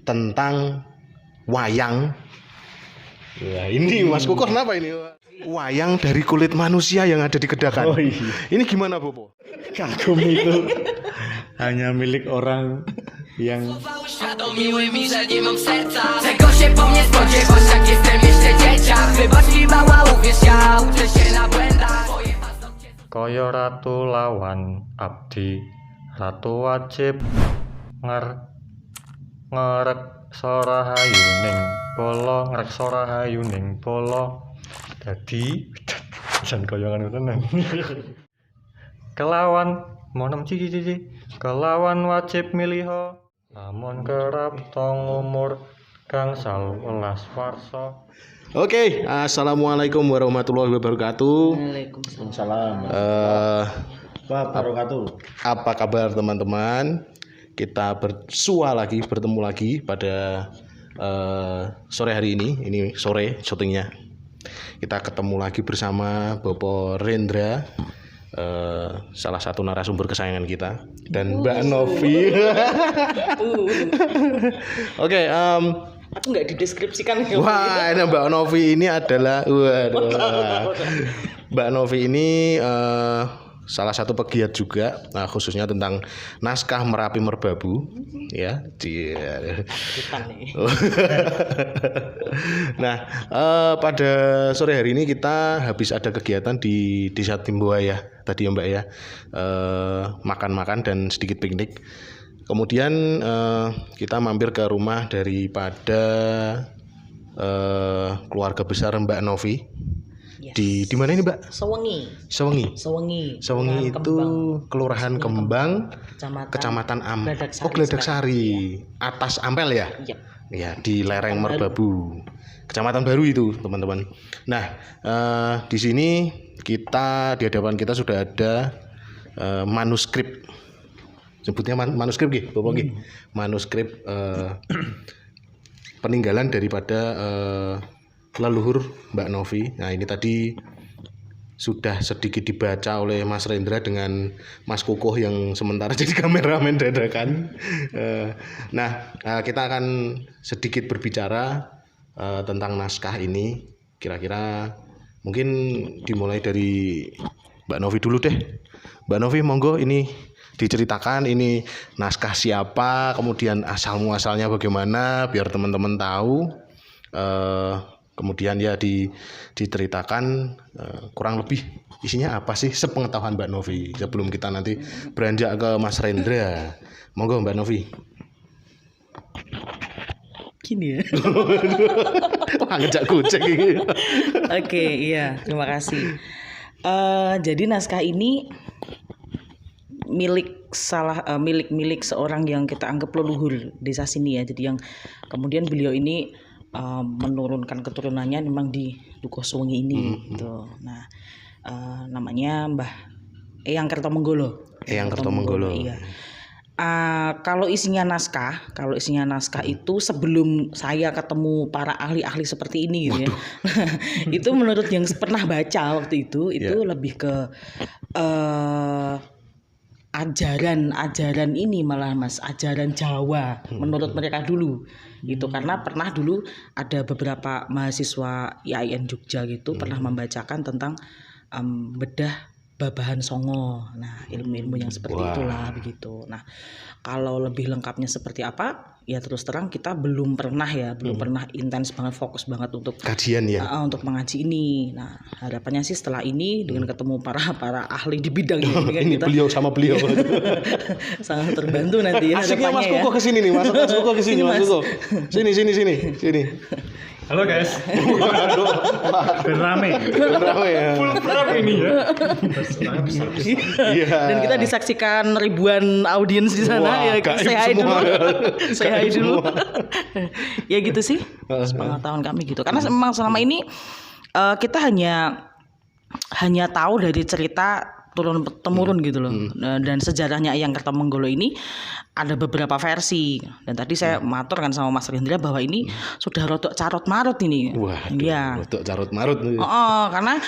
tentang wayang. Wah, ini Mas Kuko kenapa ini? Wayang dari kulit manusia yang ada di Kedakan. Oh iya. Ini gimana, Bopo? Kagum itu hanya milik orang yang Uświadomiły mi, że nie mam serca. Czego się po mnie spodziewasz, jak jestem jeszcze dzieciak? Wybacz mi mała, uwierz, ja uczę się na błędach. Twoje paznokcie Kaya ratu lawan abdi, ratu wajib ngreksa rahayuning bala, ngreksa rahayuning bala. Dadi jan kaya ngono tenan. Kelawan monem cici kelawan wajib miliha lamun kerep tong umur gangsal welas warsa. Oke, assalamualaikum warahmatullahi wabarakatuh. Waalaikumsalam. Wabarakatuh. Apa kabar teman-teman? Kita bertemu lagi pada sore hari ini. Ini sore syutingnya. Kita ketemu lagi bersama Bopo Rendra, salah satu narasumber kesayangan kita, dan Mbak Novi. Oke, nggak dideskripsikan ya. wah, ini Mbak Novi ini adalah, Mbak Novi ini salah satu pegiat juga, khususnya tentang naskah Merapi Merbabu, ya. Nah, pada sore hari ini kita habis ada kegiatan di Desa Timbuaya tadi ya Mbak ya, makan-makan dan sedikit piknik. Kemudian kita mampir ke rumah daripada keluarga besar Mbak Novi. Yes. Di mana ini Mbak? Sewengi itu Kembang. Kelurahan Kembang, Kecamatan Gledak Sari, atas Ampel ya? Yep. Ya, di lereng Merbabu, Kecamatan Baru itu teman-teman. Nah, di sini di hadapan kita sudah ada manuskrip, sebutnya manuskrip gitu, Bapak gitu. Manuskrip peninggalan daripada leluhur Mbak Novi. Nah, ini tadi sudah sedikit dibaca oleh Mas Rendra dengan Mas Kukuh yang sementara jadi kameramen dadakan. Nah, kita akan sedikit berbicara tentang naskah ini. Kira-kira mungkin dimulai dari Mbak Novi dulu deh. Mbak Novi, monggo ini diceritakan ini naskah siapa, kemudian asal muasalnya bagaimana, biar teman-teman tahu. Kemudian ya diceritakan kurang lebih isinya apa sih sepengetahuan Mbak Novi sebelum kita nanti beranjak ke Mas Rendra. Monggo Mbak Novi. Gini ya. Wah, ngejak kucing ini. Oke, iya, terima kasih. Jadi naskah ini milik seorang yang kita anggap leluhur desa sini ya. Jadi yang kemudian beliau ini menurunkan keturunannya memang di Dukuh Sewengi ini gitu. Nah, namanya Mbah Eyang Kertomenggolo. Eyang Kertomenggolo. Iya. Kalau isinya naskah itu sebelum saya ketemu para ahli-ahli seperti ini gitu ya. Itu menurut yang pernah baca waktu itu lebih ke ajaran ini malah Mas, ajaran Jawa menurut mereka dulu gitu, karena pernah dulu ada beberapa mahasiswa IAIN Jogja gitu pernah membacakan tentang bedah Babahan Songo. Nah, ilmu-ilmu yang seperti itulah begitu. Nah, kalau lebih lengkapnya seperti apa? Ya terus terang kita belum pernah intens banget, fokus banget untuk kajian ya. Untuk mengaji ini. Nah, harapannya sih setelah ini dengan ketemu para ahli di bidang ini kan ini kita beliau sama beliau sangat terbantu nanti ya. Asiknya Mas harapannya Kuko ke sini nih, Mas Kuko ke sini, Mas Kuko. Sini. halo guys. Rame ya. full frame ini ya. Iya. Dan kita disaksikan ribuan audiens di sana. Wah, ya, saya hai dulu. Ya gitu sih pengetahuan kami gitu. Karena memang selama ini kita hanya tahu dari cerita turun temurun gitu loh. Dan sejarahnya Eyang Kertomenggolo ini ada beberapa versi. Dan tadi saya matur kan sama Mas Rendra bahwa ini sudah rodok carut marut ini. Waduh, Iya. rodok carut marut. Karena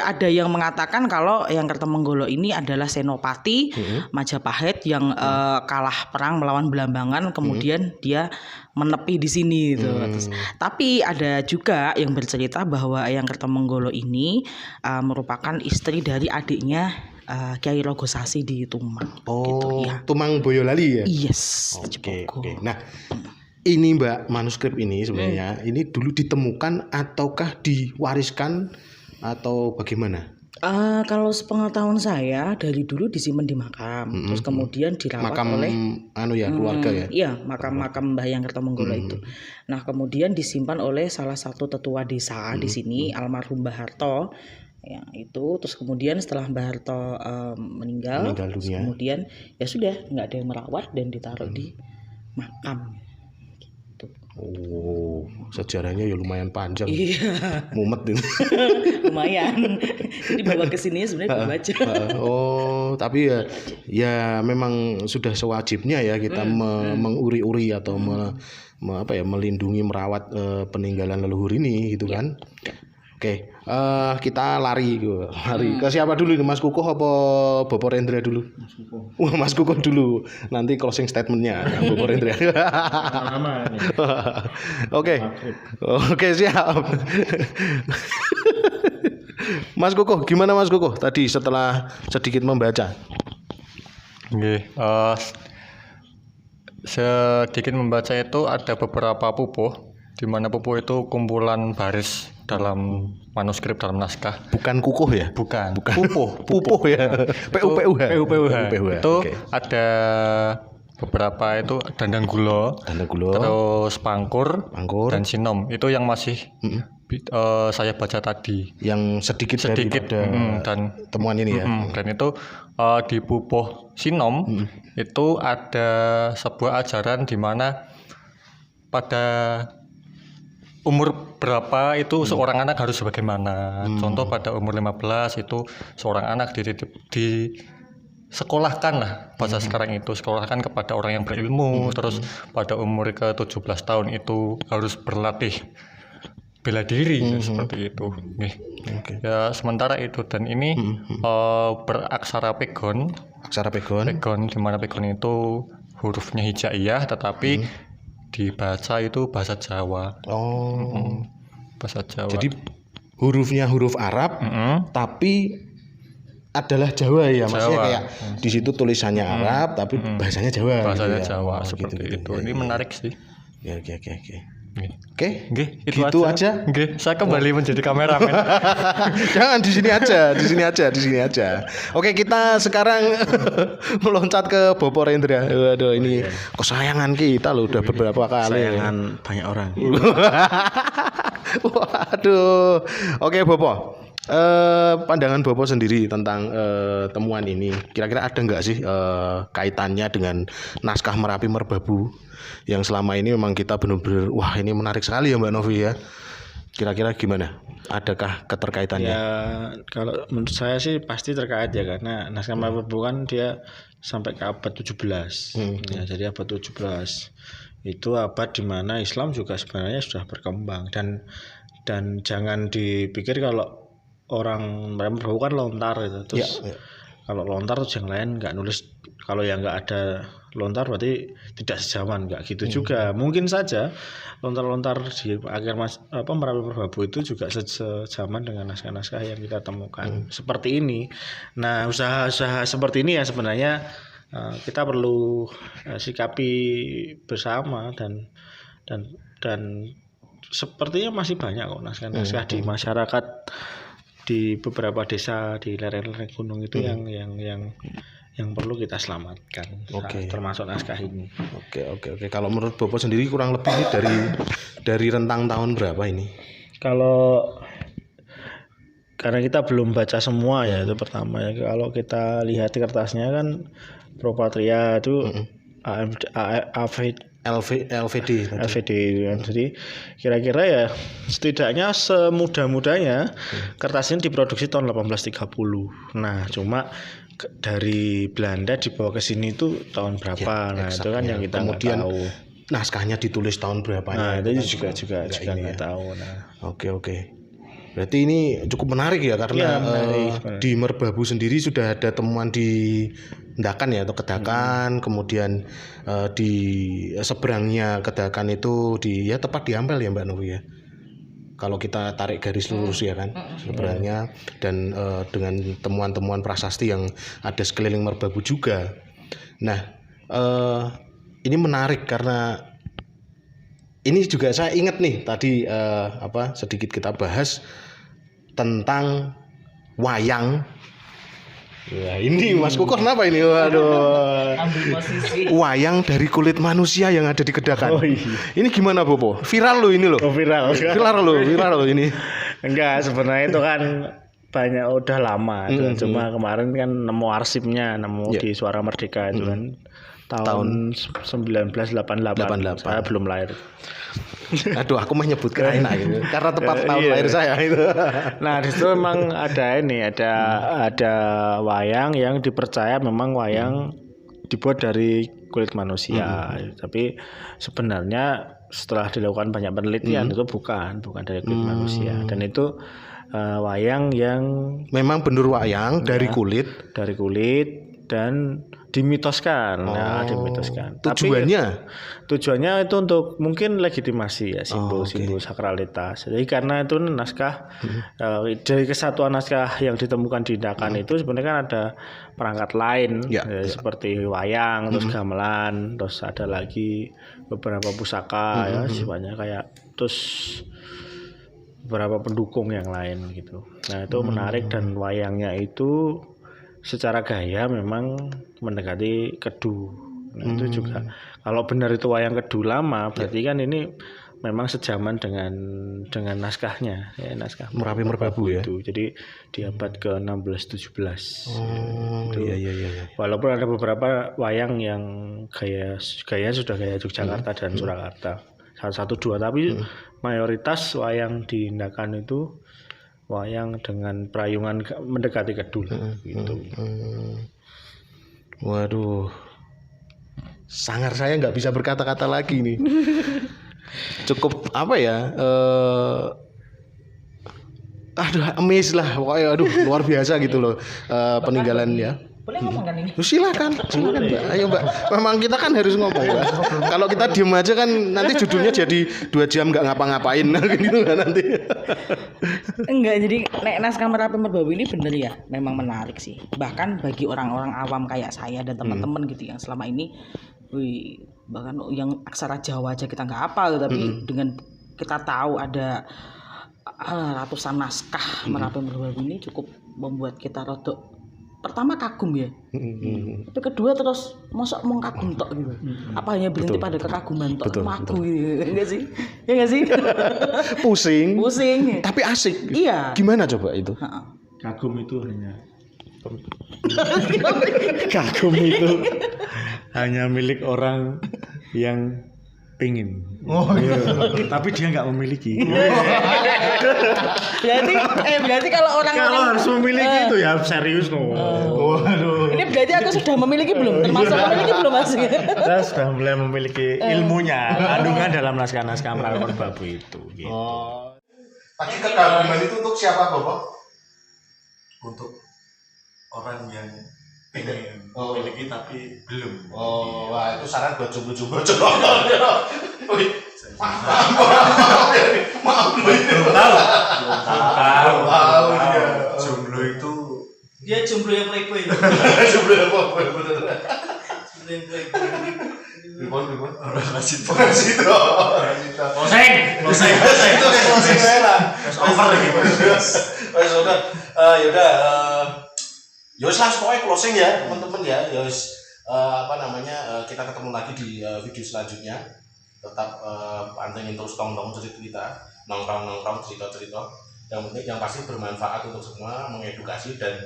ada yang mengatakan kalau Eyang Kertomenggolo ini adalah senopati Majapahit yang kalah perang melawan Belambangan, kemudian dia menepi di sini gitu. Tapi ada juga yang bercerita bahwa Eyang Kertomenggolo ini merupakan istri dari adiknya Kiai Rogosasi di Tumang. Oh, gitu, ya. Tumang Boyolali ya? Yes. Oke, Jepoko. oke. Nah, ini Mbak, manuskrip ini sebenarnya ini dulu ditemukan ataukah diwariskan atau bagaimana? Kalau sepengetahuan saya dari dulu disimpan di makam, terus kemudian dirawat Makam oleh keluarga ya? Iya, makam Mbah Eyang Kertomenggolo itu. Nah, kemudian disimpan oleh salah satu tetua desa di sini, almarhum Mbah Harto. Ya, itu terus kemudian setelah Mbah Harto meninggal dunia. kemudian ya sudah nggak ada yang merawat dan ditaruh di makam. Oh, sejarahnya ya lumayan panjang. Iya, Mumet ini. lumayan. Jadi bawa ke sini sebenarnya baca. Oh, tapi ya memang sudah sewajibnya ya kita menguri-uri atau melindungi merawat peninggalan leluhur ini gitu kan. Oke, kita lari ke siapa dulu ini, Mas Kukuh apa Bopo Rendra dulu? Mas Kukuh. Wah, Mas Kukuh dulu. Nanti closing statementnya Bopo Rendra. Oke, siap. Mas Kukuh, gimana Mas Kukuh tadi setelah sedikit membaca? Nggih, sedikit membaca itu ada beberapa pupuh, di mana pupuh itu kumpulan baris dalam manuskrip, dalam naskah. Bukan kukuh ya? Bukan. Pupuh ya. PUPUH. Itu ada beberapa itu Dandang Gulo, terus Pangkur, dan Sinom. Itu yang masih saya baca tadi. Yang sedikit daripada dan temuan ini ya. Dan itu di pupuh Sinom itu ada sebuah ajaran di mana pada umur berapa itu seorang anak harus bagaimana. Contoh pada umur 15 itu seorang anak disekolahkan lah bahasa sekarang itu, sekolahkan kepada orang yang berilmu. Terus pada umur ke 17 tahun itu harus berlatih bela diri seperti itu. Ya sementara itu, dan ini beraksara pegon. Aksara pegon. Di mana pegon itu hurufnya hijaiyah tetapi dibaca itu bahasa Jawa. Bahasa Jawa. Jadi hurufnya huruf Arab, tapi adalah Jawa ya, maksudnya kayak di situ tulisannya Arab, tapi bahasanya Jawa. Bahasanya gitu ya? Jawa seperti itu. Ini menarik sih. Ya, oke. Oke, itu aja. Saya kembali menjadi kameramen. Jangan di sini aja. Oke, kita sekarang meloncat ke Bopo Rendra. Waduh, ini kesayangan kita loh, udah beberapa kali. Kesayangan banyak orang. Waduh. Oke, Bopo. Pandangan Bopo sendiri tentang temuan ini, kira-kira ada nggak sih kaitannya dengan naskah Merapi Merbabu yang selama ini memang kita benar-benar wah ini menarik sekali ya Mbak Novi ya, kira-kira gimana, adakah keterkaitannya? Ya kalau menurut saya sih pasti terkait ya, karena naskah Merapi Merbabu kan dia sampai ke abad 17 ya, jadi abad 17 itu abad di mana Islam juga sebenarnya sudah berkembang, dan jangan dipikir kalau orang Merbabu kan lontar gitu. Terus kalau lontar terus yang lain nggak nulis, kalau yang nggak ada lontar berarti tidak sejaman, nggak gitu juga. Mungkin saja lontar-lontar di akhir Merapi Merbabu itu juga sejaman dengan naskah-naskah yang kita temukan seperti ini. Nah, usaha-usaha seperti ini ya sebenarnya kita perlu sikapi bersama, dan sepertinya masih banyak kok naskah-naskah di masyarakat, di beberapa desa di lereng-lereng gunung itu yang perlu kita selamatkan. Termasuk naskah ini. Oke. Kalau menurut Bopo sendiri kurang lebih ini dari rentang tahun berapa ini? Karena kita belum baca semua ya, itu pertama ya. Kalau kita lihat di kertasnya kan Pro Patria itu LVD tadi. LVD kan. Jadi kira-kira ya setidaknya semudah-mudahnya kertas ini diproduksi tahun 1830. Nah, cuma dari Belanda dibawa ke sini itu tahun berapa? Nah, itu kan yang kita nggak Kemudian tahu. naskahnya ditulis tahun berapa? Nah, itu kan juga ini nggak tahu. Nah, Oke. Berarti ini cukup menarik ya karena Iya, menarik. di Merbabu sendiri sudah ada temuan di Ndakan ya atau Kedakan, kemudian di seberangnya Kedakan itu ya tepat di Ampel ya Mbak Novi ya. Kalau kita tarik garis lurus ya kan seberangnya, dan dengan temuan-temuan prasasti yang ada sekeliling Merbabu juga. Nah, ini menarik karena ini juga saya ingat nih tadi sedikit kita bahas tentang wayang. Ya, ini Mas Kukoh kenapa ini? Waduh. Ambil posisi. Wayang dari kulit manusia yang ada di Kedakan. Oh, iya. Ini gimana Bopo? Viral loh ini loh. viral. Viral loh ini. Enggak, sebenarnya itu kan banyak udah lama itu kan. Cuma kemarin kan nemu arsipnya, di Suara Merdeka itu kan tahun 1988. Saya belum lahir. Aduh, aku mah nyebut enak gitu. Karena tepat tahun lahir saya itu. Nah, di situ memang ada wayang yang dipercaya memang wayang dibuat dari kulit manusia. Tapi sebenarnya setelah dilakukan banyak penelitian itu bukan dari kulit manusia, dan itu wayang yang Memang bener wayang dari kulit. dan dimitoskan. Dimitoskan. Tujuannya itu untuk mungkin legitimasi ya, simbol sakralitas. Jadi karena itu naskah dari kesatuan naskah yang ditemukan di Ndakan itu sebenarnya kan ada perangkat lain seperti wayang, terus gamelan, terus ada lagi beberapa pusaka ya sifatnya kayak terus beberapa pendukung yang lain gitu. Nah, itu menarik, dan wayangnya itu secara gaya memang mendekati kedu. Nah, itu juga kalau benar itu wayang kedu lama, berarti kan ini memang sejaman dengan naskahnya ya, naskah Merapi Merbabu ya. itu. Jadi di abad ke-16 17. Iya. Walaupun ada beberapa wayang yang gaya sudah gaya Yogyakarta dan Surakarta. Satu dua, tapi mayoritas wayang di Ndakan itu wayang dengan perayungan mendekati kedul gitu. Waduh, sangar saya nggak bisa berkata-kata lagi nih. Cukup amazed lah pokoknya. Luar biasa gitu loh peninggalan ya. Boleh ngomong kan ini? Silakan Mbak. Ayo Mbak, memang kita kan harus ngomong Mbak. Kalau kita diem aja kan nanti judulnya jadi 2 jam nggak ngapa-ngapain gitu kan nanti. Enggak, jadi naskah Merapi Merbabu ini bener ya, memang menarik sih. Bahkan bagi orang-orang awam kayak saya dan teman-teman gitu yang selama ini, bahkan yang aksara Jawa aja kita nggak hafal, tapi dengan kita tahu ada ratusan naskah Merapi Merbabu ini cukup membuat kita rodok. Pertama kagum ya, tapi kedua terus mosok mau kagum tok gitu. Apa hanya berhenti pada kekaguman tok, maku gitu, enggak sih? Ya enggak sih? Pusing. Tapi asik. Iya. Gimana coba itu? Kagum itu hanya milik orang yang pingin. Tapi dia nggak memiliki. berarti kalau orang harus memiliki itu ya serius loh. Waduh. Ini berarti aku sudah memiliki belum? Termasuk memiliki belum Mas? Saya sudah mulai memiliki ilmunya, kandungan dalam naskah-naskah Merapi Merbabu itu. Gitu. Tadi kekaguman itu untuk siapa Bapak? Untuk orang yang pengen memiliki tapi belum. Wah itu saran buat jomblo-jomblo. Maaf belum tahu. Jomblo itu Dia jomblo yang playboy. Jomblo yang apa? Ribon. masih Loseng. over lagi. Yaudah, pokoknya closing ya teman-teman ya. Kita ketemu lagi di video selanjutnya. Tetap pantengin terus tong-tong cerita, nongkrong cerita. Yang pasti bermanfaat untuk semua, mengedukasi dan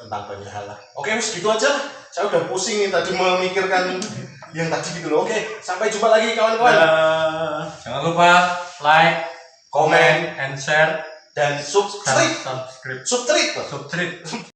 tentang banyak hal lah. Oke, gitu aja lah. Saya udah pusing nih tadi memikirkan yang tadi gitu loh. Oke, sampai jumpa lagi kawan-kawan. Jangan lupa like, Komen and share dan subscribe. subscribe. Subscribe. Subscribe.